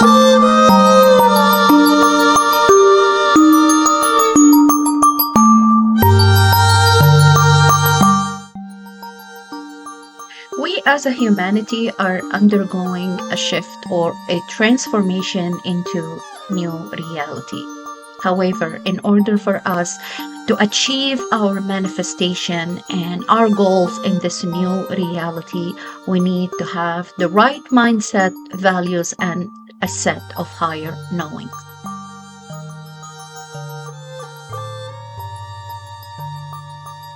We as a humanity are undergoing a shift or a transformation into new reality. However, in order for us to achieve our manifestation and our goals in this new reality, we need to have the right mindset, values, and a set of higher knowings.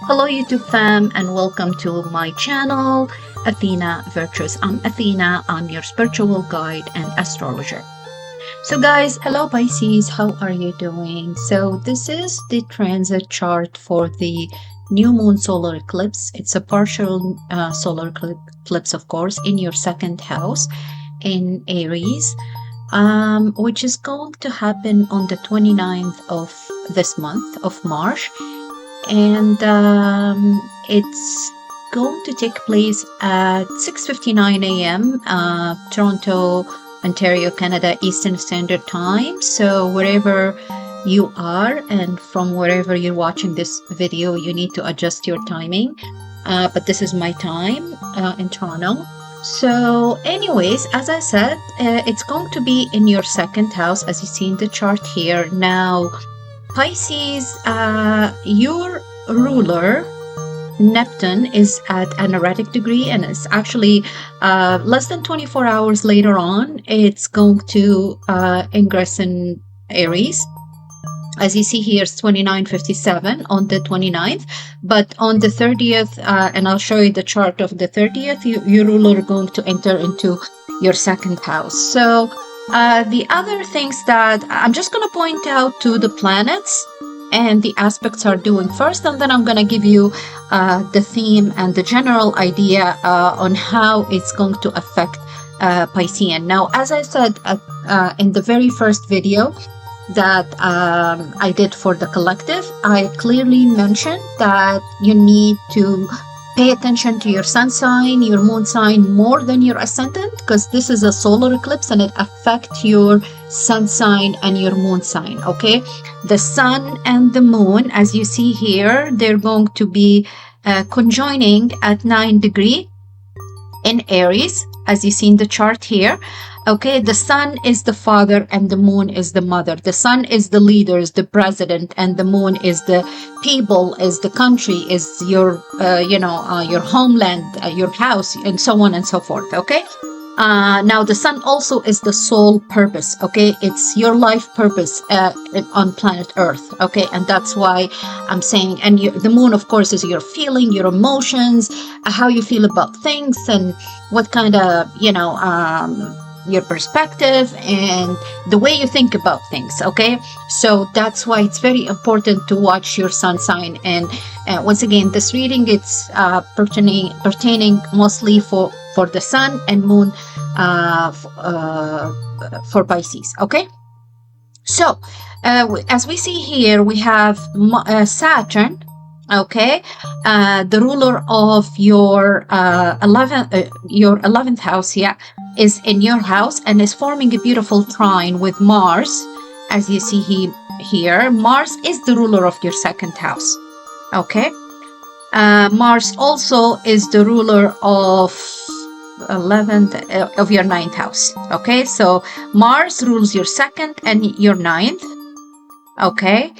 Hello YouTube fam, and welcome to my channel, Athena Virtues. I'm Athena, I'm your spiritual guide and astrologer. So guys, hello Pisces, how are you doing? So this is the transit chart for the new moon solar eclipse. It's a partial solar eclipse, of course, in your second house in Aries, which is going to happen on the 29th of this month of March. And it's going to take place at 6:59 a.m. Toronto, Ontario, Canada, Eastern Standard Time. So wherever you are and from wherever you're watching this video, you need to adjust your timing. But this is my time in Toronto. So anyways, as I said, it's going to be in your second house, as you see in the chart here. Now, Pisces, your ruler, Neptune, is at an erratic degree, and it's actually less than 24 hours later on, it's going to ingress in Aries. As you see here, it's 29:57 on the 29th, but on the 30th, and I'll show you the chart of the 30th, your ruler is going to enter into your second house. So the other things that I'm just going to point out to the planets and the aspects are doing first, and then I'm going to give you the theme and the general idea on how it's going to affect Piscean. Now, as I said in the very first video that I did for the collective, I clearly mentioned that you need to pay attention to your sun sign, your moon sign, more than your ascendant, because this is a solar eclipse and it affects your sun sign and your moon sign, okay? The sun and the moon, as you see here, they're going to be conjoining at 9 degrees in Aries, as you see in the chart here. Okay, the sun is the father and the moon is the mother. The sun is the leaders, the president, and the moon is the people, is the country, is your, your homeland, your house, and so on and so forth. Okay. Now the sun also is the sole purpose. Okay, it's your life purpose on planet Earth. Okay, and that's why I'm saying, and the moon, of course, is your feeling, your emotions, how you feel about things, and what kind of, your perspective and the way you think about things. Okay, so that's why it's very important to watch your sun sign. And once again, this reading, it's pertaining mostly for the sun and moon for Pisces. Okay, so as we see here, we have Saturn, okay, the ruler of your 11th house, is in your house and is forming a beautiful trine with Mars. As you see here, Mars is the ruler of your second house. Okay, Mars also is the ruler of 11th of your 9th house. Okay, so Mars rules your second and your 9th. Okay,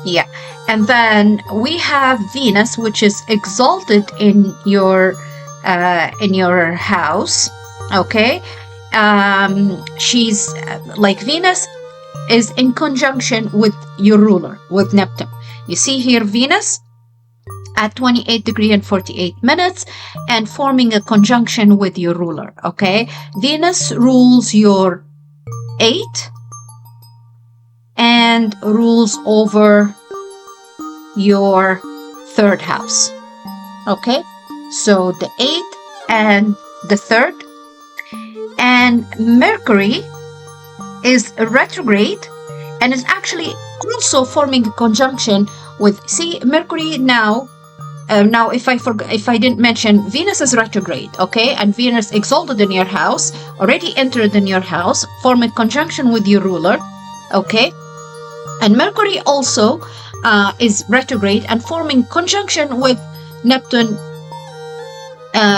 yeah, and then we have Venus, which is exalted in your house. Okay, she's like Venus is in conjunction with your ruler, with Neptune. You see here Venus at 28 degrees and 48 minutes and forming a conjunction with your ruler. Okay, Venus rules your 8th and rules over your 3rd house. Okay, so the 8th and the 3rd, and Mercury is retrograde and is actually also forming a conjunction with, see, Mercury now now, if I didn't mention, Venus is retrograde, okay, and Venus exalted in your house, already entered in your house, forming conjunction with your ruler, okay, and Mercury also is retrograde and forming conjunction with Neptune,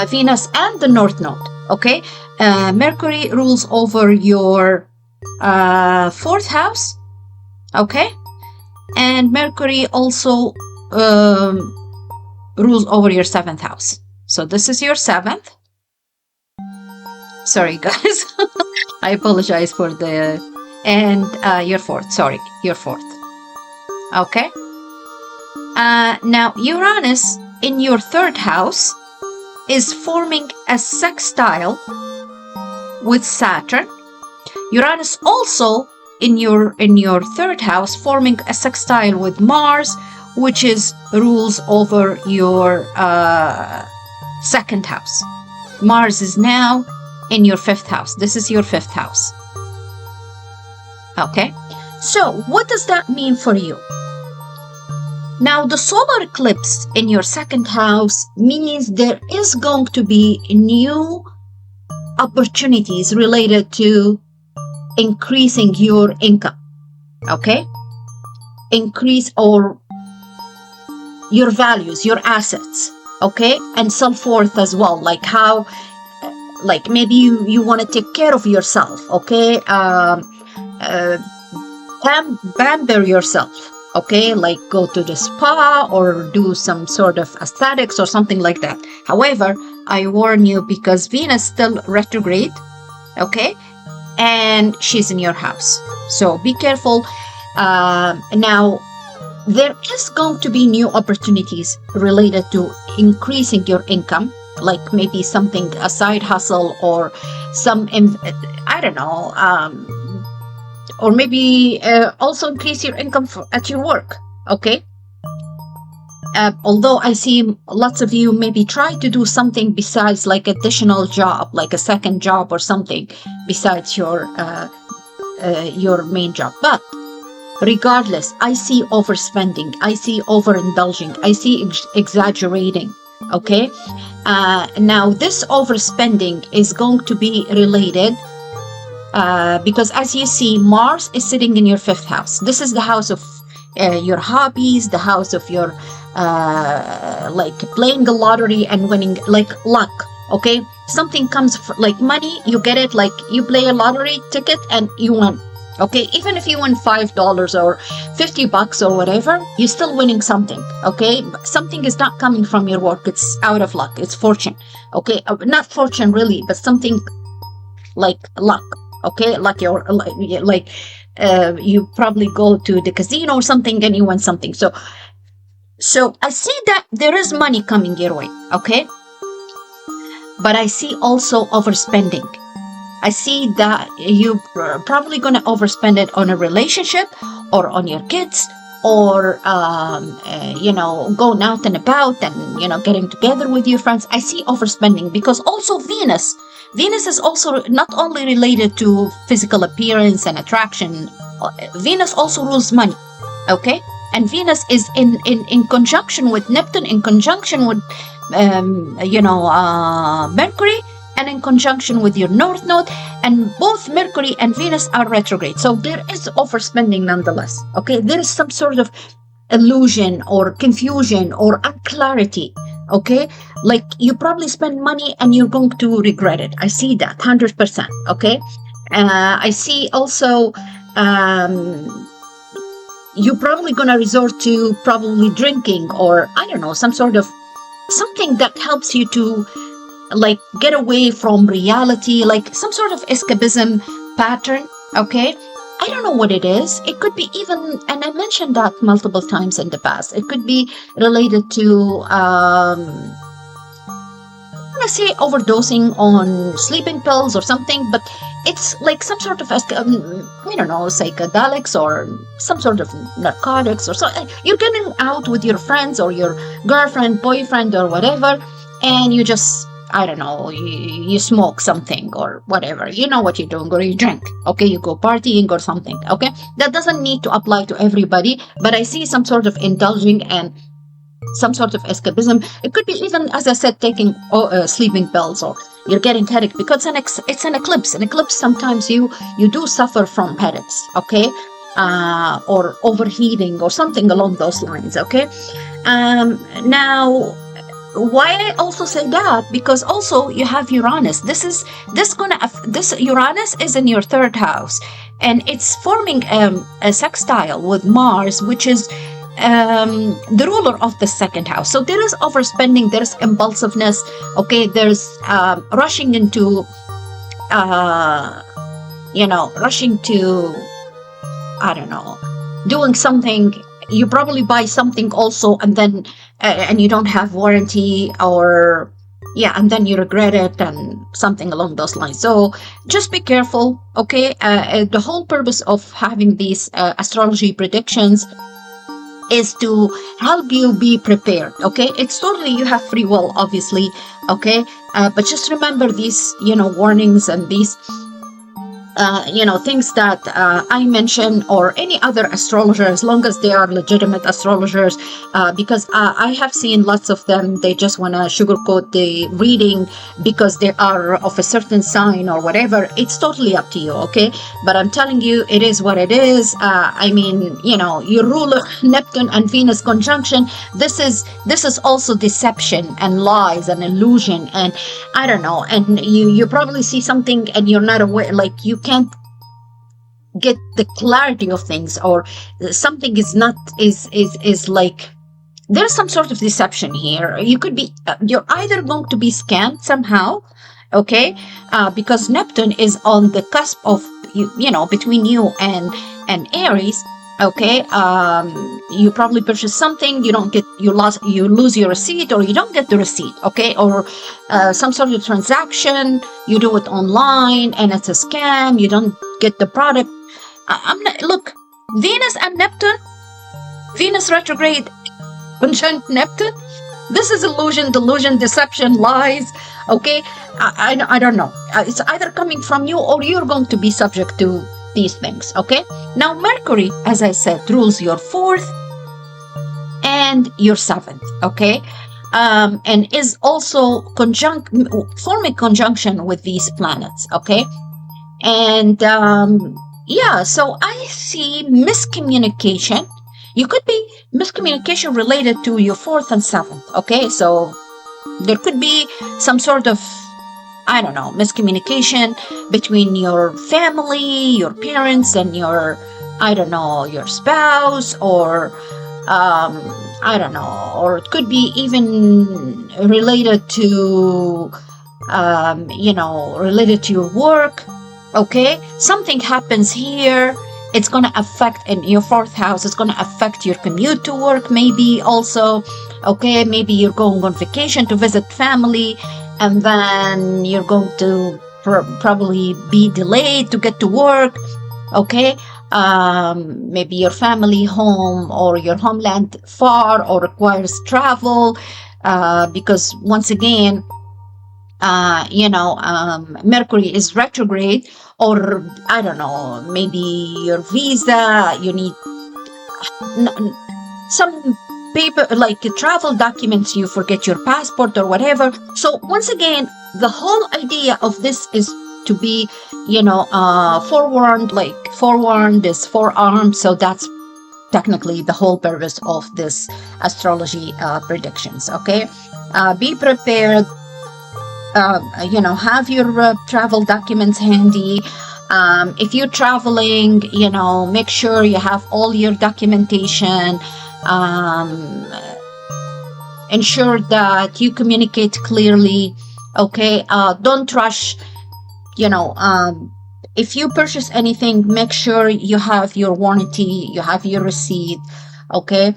Venus, and the North Node, okay. Mercury rules over your 4th house, okay, and Mercury also rules over your 7th house. So this is your 7th. Sorry, guys. I apologize for the... And your 4th. Sorry, your 4th. Okay. Now, Uranus in your 3rd house is forming a sextile with Saturn. Uranus also in your 3rd house forming a sextile with Mars, which is rules over your 2nd house. Mars is now in your 5th house. This is your 5th house. Okay, so what does that mean for you? Now, the solar eclipse in your 2nd house means there is going to be new opportunities related to increasing your income. Okay, increase or your values, your assets, okay, and self-worth as well, like how, like maybe you want to take care of yourself, okay, pamper yourself, okay, like go to the spa or do some sort of aesthetics or something like that. However, I warn you, because Venus still retrograde, okay, and she's in your house, so be careful. Now, there is going to be new opportunities related to increasing your income, like maybe something, a side hustle, or some, I don't know, or maybe also increase your income at your work, okay? Although I see lots of you maybe try to do something besides, like additional job, like a second job or something besides your main job. But regardless, I see overspending, I see overindulging, I see exaggerating, okay? Now, this overspending is going to be related because, as you see, Mars is sitting in your 5th house. This is the house of your hobbies, the house of your like playing the lottery and winning, like luck, okay? Something comes like money, you get it, like you play a lottery ticket and you won. Okay, even if you win $5 or $50 or whatever, you're still winning something. Okay, something is not coming from your work, it's out of luck, it's fortune. Okay, not fortune really, but something like luck. Okay, like your like you probably go to the casino or something and you win something. So I see that there is money coming your way. Okay, but I see also overspending. I see that you're probably going to overspend it on a relationship or on your kids, or, you know, going out and about and, you know, getting together with your friends. I see overspending because also Venus is also not only related to physical appearance and attraction. Venus also rules money, okay? And Venus is in conjunction with Neptune, in conjunction with, you know, Mercury, and in conjunction with your North Node, and both Mercury and Venus are retrograde. So there is overspending nonetheless, okay? There is some sort of illusion or confusion or unclarity, okay? Like you probably spend money and you're going to regret it. I see that 100%, okay? I see also you're probably going to resort to probably drinking, or I don't know, some sort of something that helps you to like get away from reality, like some sort of escapism pattern, okay? I don't know what it is. It could be even, and I mentioned that multiple times in the past, it could be related to, I'm gonna say overdosing on sleeping pills or something, but it's like some sort of, I don't know, psychedelics or some sort of narcotics or something. You're getting out with your friends or your girlfriend, boyfriend, or whatever, and you just, I don't know, you smoke something or whatever, you know what you're doing, or you drink, okay, you go partying or something, okay? That doesn't need to apply to everybody, but I see some sort of indulging and some sort of escapism. It could be even, as I said, taking sleeping pills, or you're getting headache because it's an eclipse. An eclipse, sometimes you do suffer from headaches, okay, or overheating or something along those lines, okay. Now, why I also say that, because also you have Uranus. This Uranus is in your third house, and it's forming a sextile with Mars, which is the ruler of the second house. So there is overspending, there's impulsiveness, okay, there's rushing into rushing to, I don't know, doing something. You probably buy something also, and then and you don't have warranty, or and then you regret it, and something along those lines. So just be careful, okay. The whole purpose of having these astrology predictions is to help you be prepared, okay. It's totally, you have free will, obviously, okay, but just remember these warnings and these things that I mention, or any other astrologer, as long as they are legitimate astrologers, because I have seen lots of them, they just want to sugarcoat the reading because they are of a certain sign or whatever. It's totally up to you, okay. But I'm telling you, it is what it is. I mean, your ruler, Neptune and Venus conjunction, this is also deception and lies and illusion, and I don't know, and you probably see something and you're not aware, like you can't get the clarity of things, or something is not is like there's some sort of deception here. You could be you're either going to be scammed somehow, okay, because Neptune is on the cusp of between you and Aries, okay. You probably purchase something, you lose your receipt, or you don't get the receipt, okay, or some sort of transaction, you do it online and it's a scam, you don't get the product. Look, Venus and Neptune, Venus retrograde conjunct Neptune, this is illusion, delusion, deception, lies, okay. I don't know, it's either coming from you, or you're going to be subject to these things, okay. Now Mercury, as I said, rules your 4th and your 7th, okay, and is also forming conjunction with these planets, okay. And so I see miscommunication. You could be miscommunication related to your 4th and 7th, okay. So there could be some sort of, I don't know, miscommunication between your family, your parents, and your, I don't know, your spouse, or I don't know, or it could be even related to related to your work, okay. Something happens here, it's going to affect in your 4th house, it's going to affect your commute to work, maybe also, okay. Maybe you're going on vacation to visit family, and then you're going to probably be delayed to get to work, okay. Maybe your family home or your homeland far, or requires travel, because once again, Mercury is retrograde, or I don't know, maybe your visa, you need some paper, like travel documents, you forget your passport or whatever. So once again, the whole idea of this is to be, forewarned, like forewarned is forearmed. So that's technically the whole purpose of this astrology predictions, okay. Be prepared, have your travel documents handy. If you're traveling, make sure you have all your documentation. Ensure that you communicate clearly, okay. Don't rush, if you purchase anything, make sure you have your warranty, you have your receipt, okay.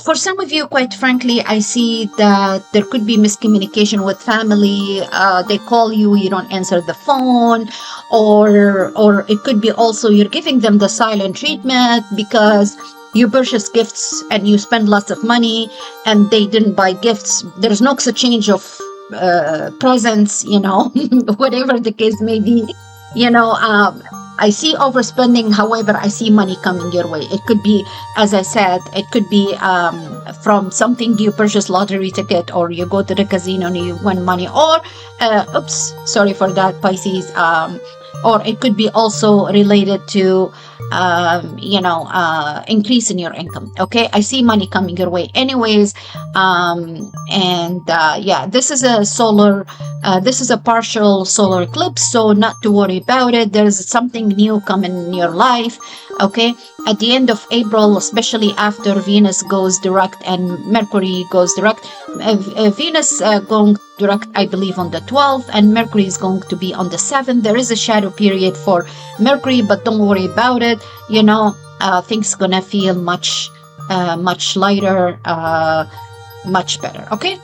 For some of you, quite frankly, I see that there could be miscommunication with family. They call you, you don't answer the phone, or it could be also you're giving them the silent treatment because you purchase gifts and you spend lots of money and they didn't buy gifts. There's no exchange of presents, whatever the case may be. I see overspending, however, I see money coming your way. It could be, as I said, it could be from something you purchase lottery ticket, or you go to the casino and you win money, or oops, sorry for that, Pisces. Or it could be also related to increase in your income. Okay, I see money coming your way anyways. Yeah, this is a solar this is a partial solar eclipse, so not to worry about it. There's something new coming in your life. Okay, at the end of April, especially after Venus goes direct and Mercury goes direct. Venus going direct, I believe, on the 12th, and Mercury is going to be on the 7th. There is a shadow period for Mercury, but don't worry about it. Things gonna feel much lighter, much better. Okay,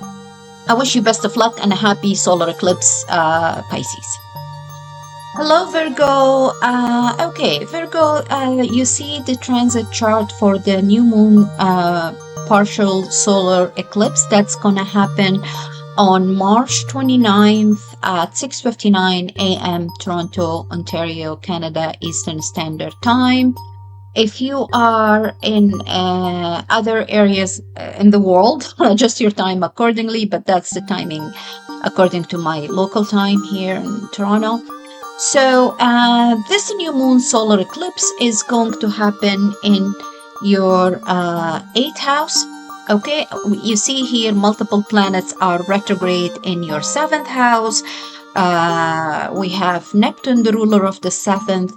I wish you best of luck and a happy solar eclipse, Pisces. Hello, Virgo. Okay, Virgo, you see the transit chart for the new moon partial solar eclipse that's gonna happen on March 29th at 6:59 a.m. Toronto, Ontario, Canada, Eastern Standard Time. If you are in other areas in the world, adjust your time accordingly, but that's the timing according to my local time here in Toronto. So this new moon solar eclipse is going to happen in your 8th house. Okay, you see here multiple planets are retrograde in your 7th house. We have Neptune, the ruler of the 7th.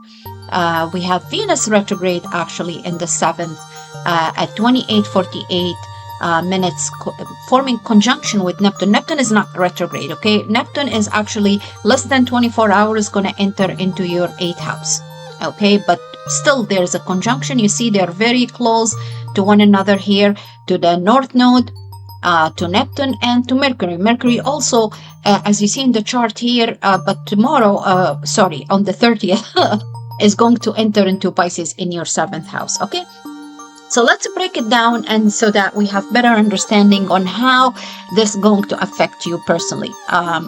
We have Venus retrograde actually in the 7th at 28:48 minutes, forming conjunction with Neptune. Neptune is not retrograde, okay? Neptune is actually less than 24 hours going to enter into your 8th house, okay? But still there's a conjunction. You see they're very close to one another here, to the North Node, to Neptune, and to Mercury. Mercury also, as you see in the chart here, but tomorrow, on the 30th, is going to enter into Pisces in your 7th house, okay? So let's break it down, and so that we have better understanding on how this is going to affect you personally.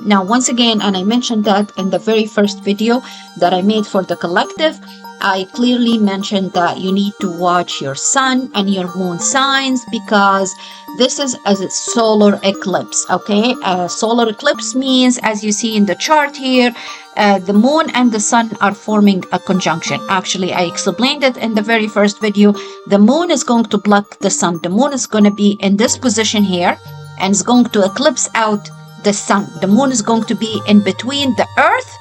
Now, once again, and I mentioned that in the very first video that I made for the collective, I clearly mentioned that you need to watch your sun and your moon signs, because this is a solar eclipse, okay? Solar eclipse means, as you see in the chart here, the moon and the sun are forming a conjunction. Actually, I explained it in the very first video. The moon is going to block the sun. The moon is going to be in this position here and is going to eclipse out the sun. The moon is going to be in between the earth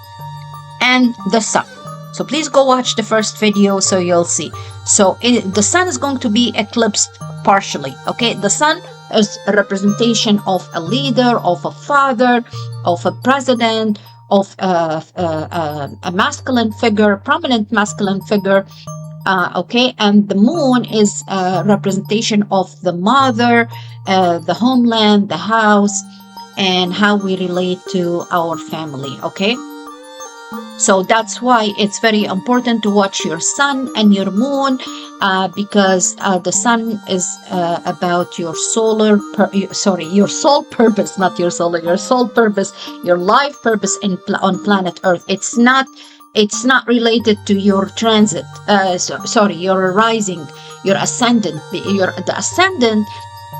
and the sun. So please go watch the first video so you'll see. So the sun is going to be eclipsed partially, okay? The sun is a representation of a leader, of a father, of a president, of a masculine figure, prominent masculine figure, okay? And the moon is a representation of the mother, the homeland, the house, and how we relate to our family, okay? So that's why it's very important to watch your sun and your moon, because the sun is about your your soul purpose, not your solar, your soul purpose, your life purpose on planet Earth. It's not related to your transit, your rising, your ascendant. The ascendant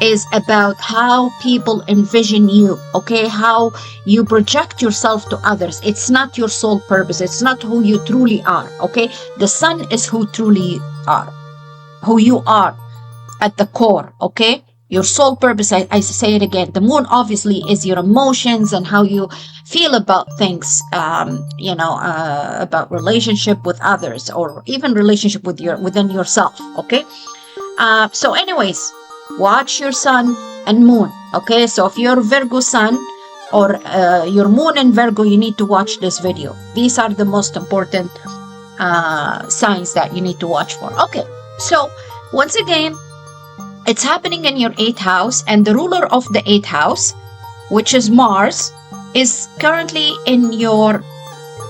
is about how people envision you, okay? How you project yourself to others. It's not your sole purpose. It's not who you truly are, okay? The sun is who truly are, who you are at the core, okay? Your sole purpose, I say it again, the moon obviously is your emotions and how you feel about things, about relationship with others, or even relationship within yourself, okay? So anyways, watch your sun and moon, okay? So if you're Virgo sun or your moon in Virgo, you need to watch this video. These are the most important signs that you need to watch for. Okay, so once again, it's happening in your 8th house, and the ruler of the 8th house, which is Mars, is currently in your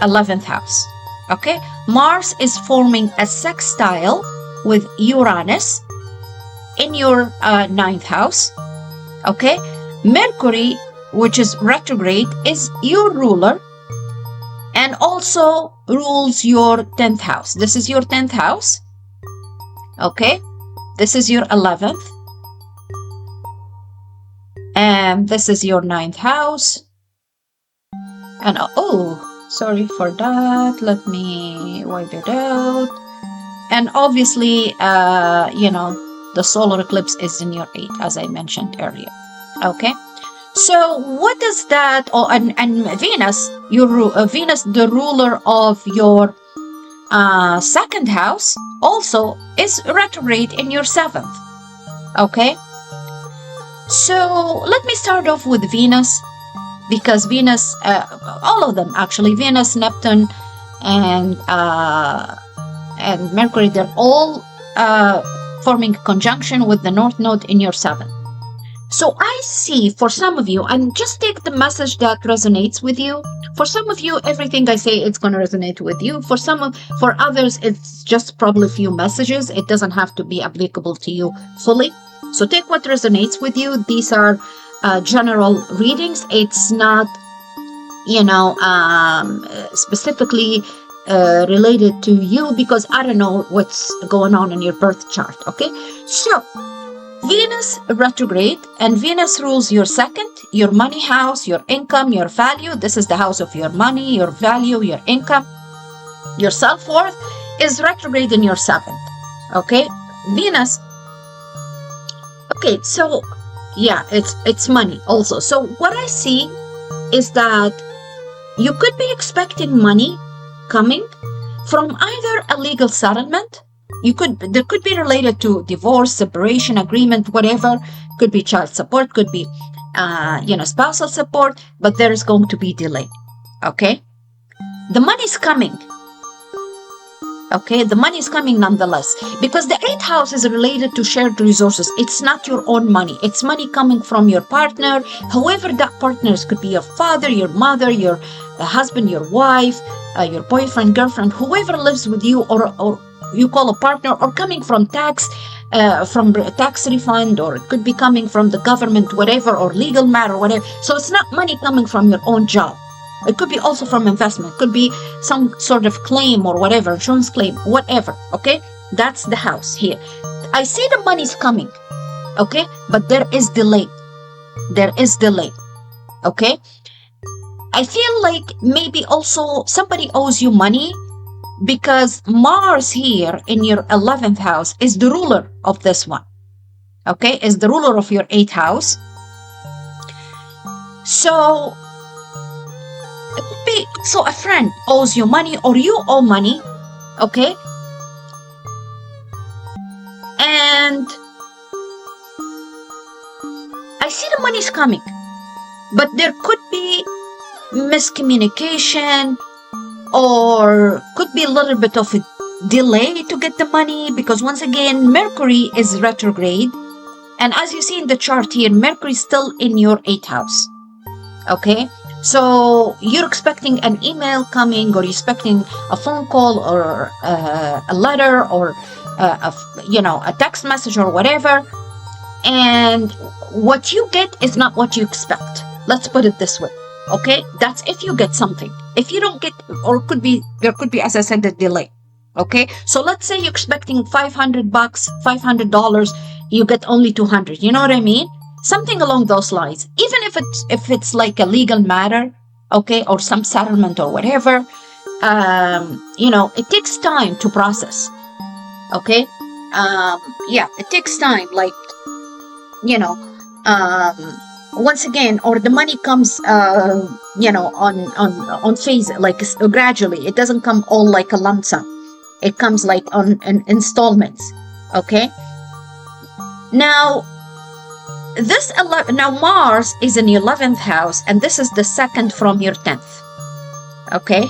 11th house, okay? Mars is forming a sextile with Uranus in your 9th house, okay? Mercury, which is retrograde, is your ruler and also rules your 10th house. This is your 10th house, okay? This is your 11th, And this is your 9th house. And oh, sorry for that. Let me wipe it out. And obviously, you know, the solar eclipse is in your 8th, as I mentioned earlier. Okay. So what does that? Oh, and Venus, Venus, the ruler of your 2nd house, also is retrograde in your 7th. Okay. So let me start off with Venus, because Venus, all of them actually, Venus, Neptune, and Mercury, they're all forming a conjunction with the North Node in your 7th. So I see for some of you, and just take the message that resonates with you. For some of you, everything I say, it's going to resonate with you. For others, it's just probably a few messages. It doesn't have to be applicable to you fully. So take what resonates with you. These are general readings. It's not, you know, specifically related to you, because I don't know what's going on in your birth chart. Okay, so Venus retrograde, and Venus rules your 2nd, your money house, your income, your value. This is the house of your money, your value, your income, your self-worth is retrograde in your 7th. Okay, Venus. Okay, so yeah, it's money also. So what I see is that you could be expecting money coming from either a legal settlement. There could be related to divorce, separation, agreement, whatever. Could be child support, could be, you know, spousal support, but there is going to be delay. Okay, the money's coming. Okay, the money is coming nonetheless, because the 8th house is related to shared resources. It's not your own money. It's money coming from your partner, whoever that partner is. Could be your father, your mother, your husband, your wife, your boyfriend, girlfriend, whoever lives with you, or you call a partner, or coming from tax refund, or it could be coming from the government, whatever, or legal matter, whatever. So it's not money coming from your own job. It could be also from investment. It could be some sort of claim or whatever, insurance claim, whatever. Okay, that's the house here. I see the money's coming. Okay, but there is delay. There is delay. Okay, I feel like maybe also somebody owes you money, because Mars here in your 11th house is the ruler of this one. Okay, is the ruler of your 8th house. So it could be, so a friend owes you money, or you owe money. Okay, and I see the money's coming, but there could be miscommunication, or could be a little bit of a delay to get the money, because once again, Mercury is retrograde. And as you see in the chart here, Mercury is still in your 8th house. Okay, so you're expecting an email coming, or you're expecting a phone call, or a letter, or you know, a text message, or whatever. And what you get is not what you expect. Let's put it this way. Okay, that's if you get something. If you don't get, or there could be, as I said, a delay. Okay, so let's say you're expecting $500, $500, you get only 200. You know what I mean? Something along those lines. Even if it's like a legal matter, okay, or some settlement or whatever, you know, it takes time to process. Okay, yeah, it takes time. Like, you know, once again, or the money comes, you know, on phase, like gradually. It doesn't come all like a lump sum. It comes like on installments. Okay. Now Mars is in your 11th house, and this is the 2nd from your 10th. Okay.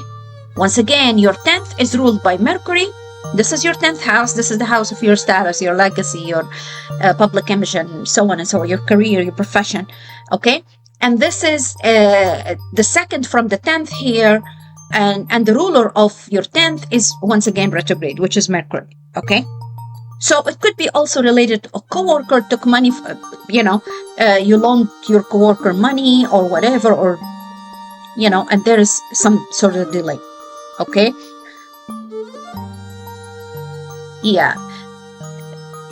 Once again, your 10th is ruled by Mercury. This is your 10th house. This is the house of your status, your legacy, your public image, and so on and so on, your career, your profession. Okay. And this is the 2nd from the 10th here. And the ruler of your 10th is once again retrograde, which is Mercury. Okay. So it could be also related to a coworker took money, you know, you loaned your coworker money or whatever, or, you know, and there is some sort of delay. Okay. Yeah.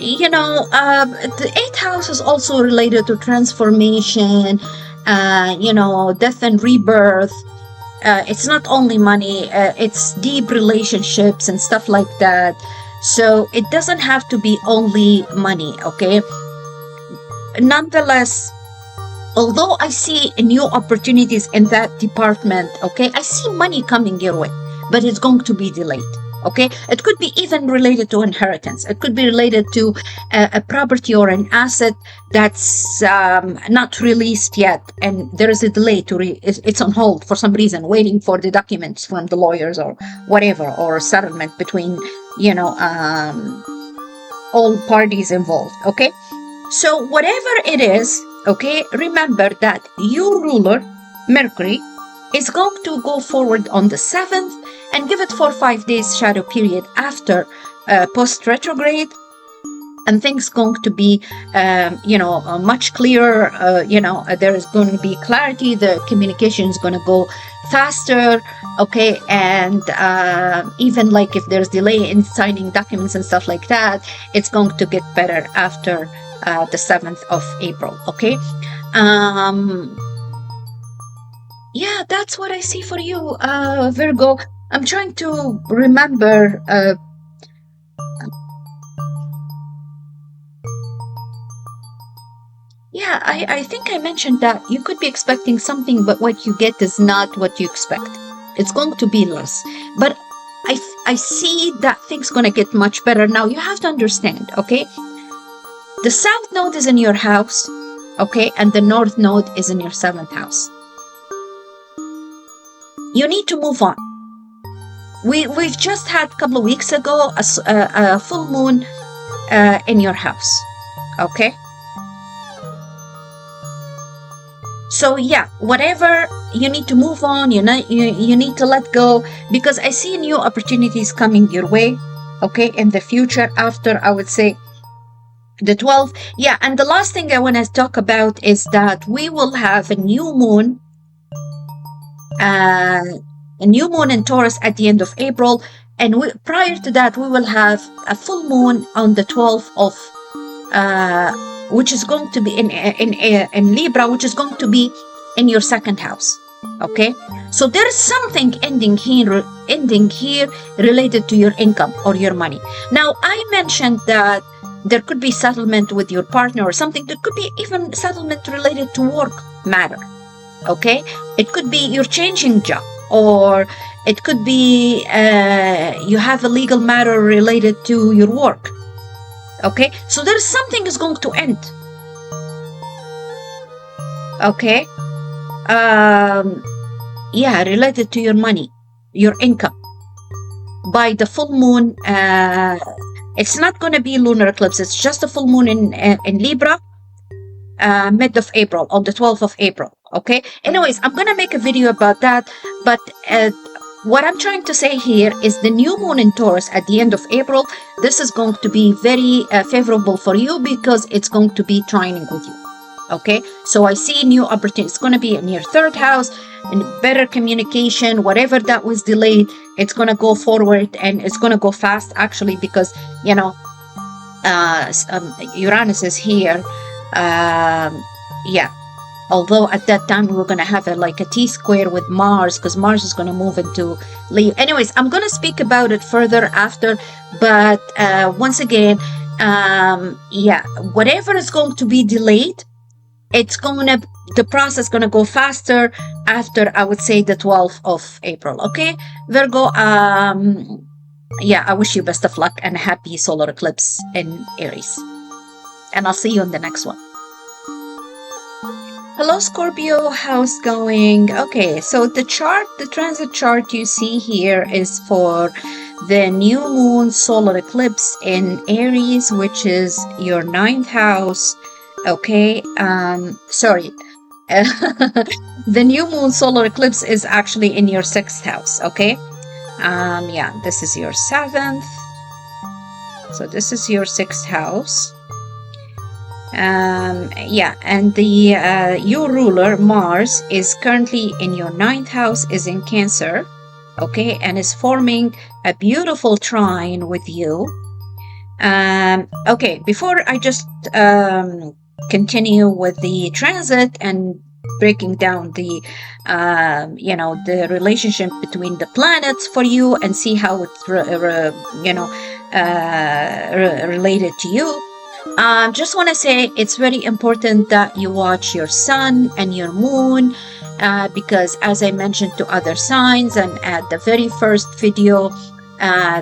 you know, the eighth house is also related to transformation, you know, death and rebirth. It's not only money, it's deep relationships and stuff like that. So it doesn't have to be only money, okay? Nonetheless, although I see new opportunities in that department, okay, I see money coming your way, but it's going to be delayed. Okay, it could be even related to inheritance. It could be related to a property or an asset that's not released yet, and there is a delay to it's on hold for some reason, waiting for the documents from the lawyers or whatever, or a settlement between, you know, all parties involved. Okay, so whatever it is, okay, remember that your ruler, Mercury, is going to go forward on the 7th and give it 4 or 5 days shadow period after post retrograde, and things going to be you know, much clearer. You know, there is going to be clarity, the communication is going to go faster, okay, and even like if there's delay in signing documents and stuff like that, it's going to get better after the 7th of April, okay. Yeah, that's what I see for you, Virgo. I'm trying to remember. Yeah, I think I mentioned that you could be expecting something, but what you get is not what you expect. It's going to be less. But I see that things going to get much better. Now, you have to understand, okay? The South Node is in your house, okay? And the North Node is in your 7th house. You need to move on. We've just had a couple of weeks ago a full moon in your house, okay? So yeah, whatever, you need to move on, you know, you need to let go, because I see new opportunities coming your way, okay, in the future after, I would say, the 12th. Yeah, and the last thing I want to talk about is that we will have a new moon in Taurus at the end of April, and prior to that we will have a full moon on the 12th of which is going to be in Libra, which is going to be in your 2nd house, okay. So there is something ending here related to your income or your money. Now, I mentioned that there could be settlement with your partner or something. There could be even settlement related to work matter, okay. It could be you're changing job, or it could be you have a legal matter related to your work, okay. So there's something is going to end, okay. Yeah, related to your money, your income, by the full moon. It's not going to be lunar eclipse, it's just a full moon in Libra, mid of April, on the 12th of April, okay. Anyways, I'm going to make a video about that, but what I'm trying to say here is the new moon in Taurus at the end of April, this is going to be very favorable for you, because it's going to be trining with you, okay. So I see new opportunities. It's going to be in your 3rd house, and better communication, whatever that was delayed, it's going to go forward, and it's going to go fast, actually, because, you know, Uranus is here. Yeah, although at that time we were going to have like a T-square with Mars, because Mars is going to move into Leo. Anyways, I'm going to speak about it further after, but once again, yeah, whatever is going to be delayed, the process going to go faster after, I would say, the 12th of April, okay. Virgo, yeah, I wish you best of luck and happy solar eclipse in Aries, and I'll see you in the next one. Hello, Scorpio, how's going? Okay, so the transit chart you see here is for the new moon solar eclipse in Aries, which is your 9th house, okay. Sorry, the new moon solar eclipse is actually in your 6th house, okay. Yeah, this is your 7th, so this is your 6th house. Yeah, and the your ruler Mars is currently in your 9th house, is in Cancer, okay, and is forming a beautiful trine with you. Okay, before I just continue with the transit and breaking down the the relationship between the planets for you and see how it's related to you. Just want to say it's very important that you watch your sun and your moon, because as I mentioned to other signs and at the very first video,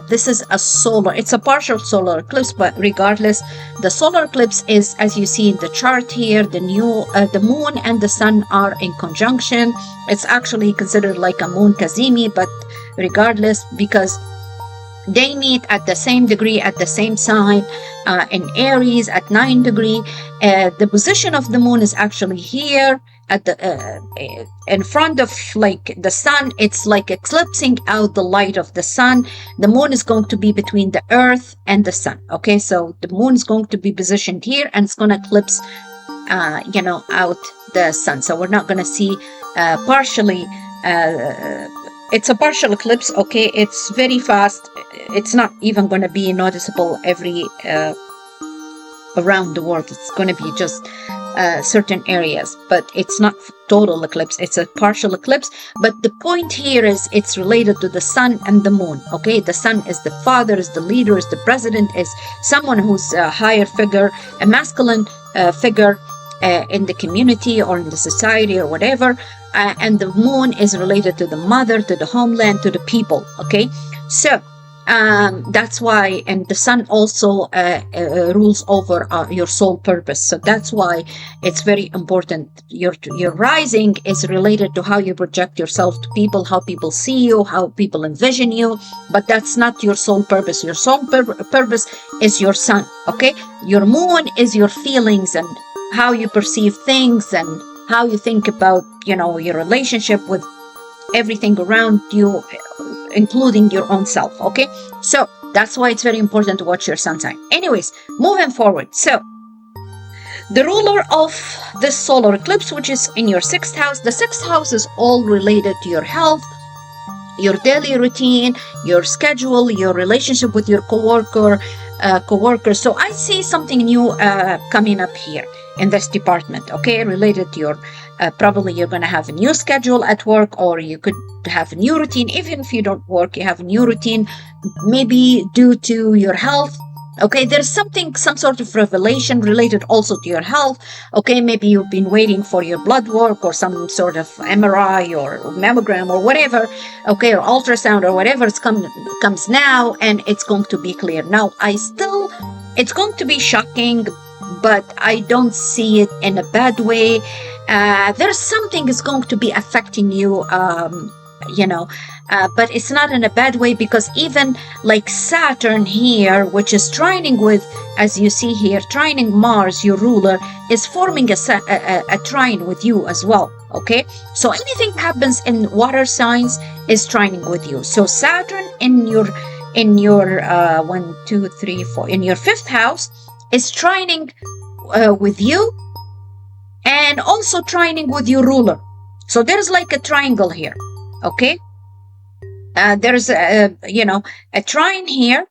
this is it's a partial solar eclipse, but regardless, the solar eclipse is, as you see in the chart here, the moon and the sun are in conjunction. It's actually considered like a moon Kazemi, but regardless, because they meet at the same degree, at the same sign, in Aries at 9 degree. The position of the moon is actually here at the in front of like the sun. It's like eclipsing out the light of the sun. The moon is going to be between the earth and the sun. Okay, so the moon is going to be positioned here and it's going to eclipse out the sun. So we're not going to see partially it's a partial eclipse. Okay, it's very fast. It's not even going to be noticeable every around the world. It's going to be just certain areas, but it's not total eclipse. It's a partial eclipse. But the point here is it's related to the sun and the moon. Okay, the sun is the father, is the leader, is the president, is someone who's a higher figure, a masculine figure in the community or in the society or whatever. And the moon is related to the mother, to the homeland, to the people. Okay, so that's why, and the sun also rules over your soul purpose. So that's why it's very important. Your rising is related to how you project yourself to people, how people see you, how people envision you, but that's not your soul purpose. Your soul purpose is your sun. Okay, your moon is your feelings and how you perceive things and how you think about your relationship with everything around you, including your own self. Okay, so that's why it's very important to watch your sun sign. Anyways, moving forward, so the ruler of this solar eclipse, which is in your 6th house, the 6th house is all related to your health, your daily routine, your schedule, your relationship with your coworkers. So I see something new coming up here in this department, okay, related to your probably you're going to have a new schedule at work, or you could have a new routine. Even if you don't work, you have a new routine, maybe due to your health. Okay, there's some sort of revelation related also to your health. Okay, maybe you've been waiting for your blood work or some sort of MRI or mammogram or whatever, okay, or ultrasound or whatever. Comes now, and it's going to be clear. Now, it's going to be shocking, but I don't see it in a bad way. There's something is going to be affecting you, but it's not in a bad way, because even like Saturn here, which is trining with, as you see here, trining Mars, your ruler, is forming a trine with you as well. Okay, so anything happens in water signs is trining with you. So Saturn in your 1, 2, 3, 4 in your 5th house is trining with you, and also trining with your ruler. So there's like a triangle here. Okay, there's a trine here,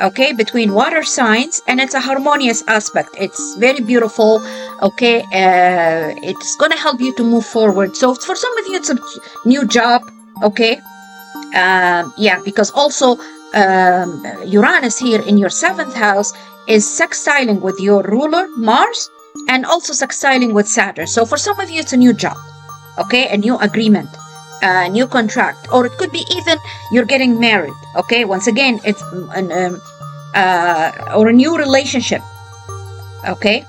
okay, between water signs, and it's a harmonious aspect. It's very beautiful. Okay, it's gonna help you to move forward. So for some of you, it's a new job. Okay, because also Uranus here in your 7th house is sextiling with your ruler Mars, and also sextiling with Saturn. So for some of you, it's a new job, okay, a new agreement, a new contract, or it could be even you're getting married. Okay, once again, it's or a new relationship. Okay,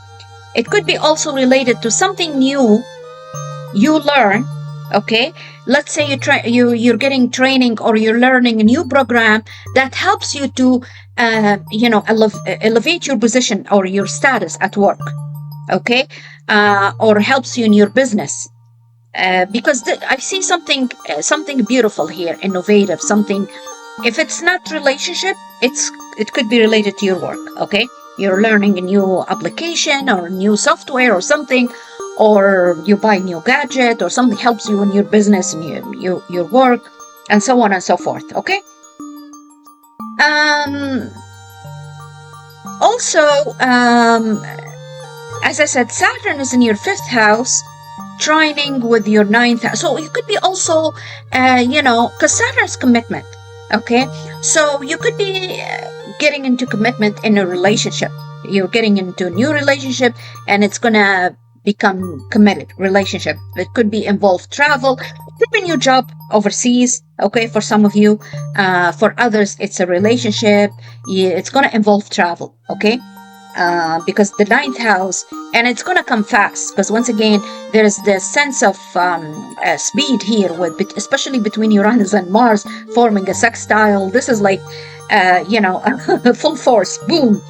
it could be also related to something new you learn. Okay, let's say you're getting training, or you're learning a new program that helps you to elevate your position or your status at work. Okay, or helps you in your business, because I see something beautiful here, innovative, something. If it's not relationship, it could be related to your work. Okay, you're learning a new application or new software or something, or you buy a new gadget or something helps you in your business and your work, and so on and so forth. Okay, Also, as I said, Saturn is in your 5th house, trining with your 9th house. So you could be also, because Saturn's commitment. Okay, so you could be getting into commitment in a relationship. You're getting into a new relationship, and it's gonna become committed relationship. It could be involve travel, could be a new job overseas. Okay, for some of you, for others, it's a relationship. It's gonna involve travel. Okay. Because the 9th house, and it's going to come fast, because once again there's the sense of speed here, with especially between Uranus and Mars forming a sextile. This is like full force, boom,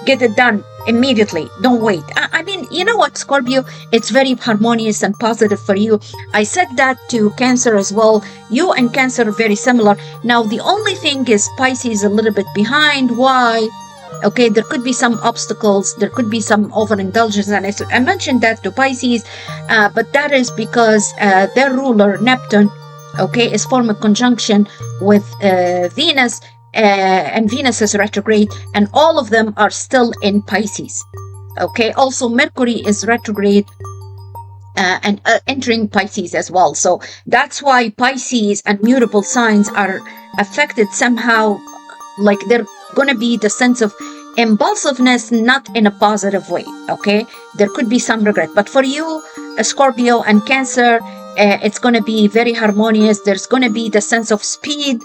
get it done immediately, don't wait. I mean, you know what, Scorpio, it's very harmonious and positive for you. I said that to Cancer as well. You and Cancer are very similar. Now the only thing is Pisces a little bit behind. Why? Okay, there could be some obstacles, there could be some overindulgence, and I mentioned that to Pisces, but that is because their ruler, Neptune, okay, is forming conjunction with Venus, and Venus is retrograde, and all of them are still in Pisces. Okay, also Mercury is retrograde and entering Pisces as well. So that's why Pisces and mutable signs are affected somehow, like they're going to be the sense of impulsiveness, not in a positive way. Okay, there could be some regret, but for you, Scorpio and Cancer, it's going to be very harmonious. There's going to be the sense of speed.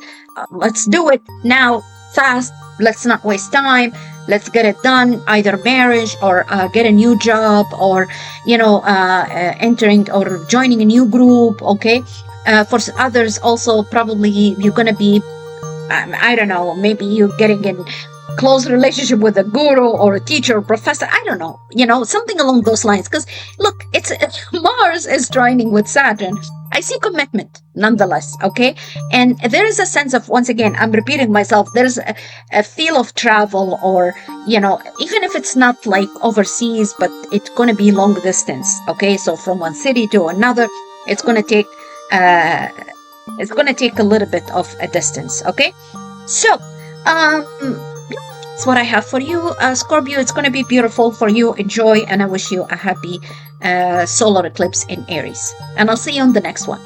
Let's do it now, fast. Let's not waste time. Let's get it done, either marriage or get a new job, or entering or joining a new group. Okay, for others also, probably you're going to be, I don't know, maybe you're getting in close relationship with a guru or a teacher or professor. I don't know, something along those lines. Because look, it's Mars is trining with Saturn. I see commitment nonetheless. Okay, and there is a sense of, once again, I'm repeating myself, there's a feel of travel, or even if it's not like overseas, but it's going to be long distance. Okay, so from one city to another, it's going to take a little bit of a distance. Okay, so that's what I have for you, Scorpio. It's going to be beautiful for you. Enjoy, and I wish you a happy solar eclipse in Aries. And I'll see you on the next one.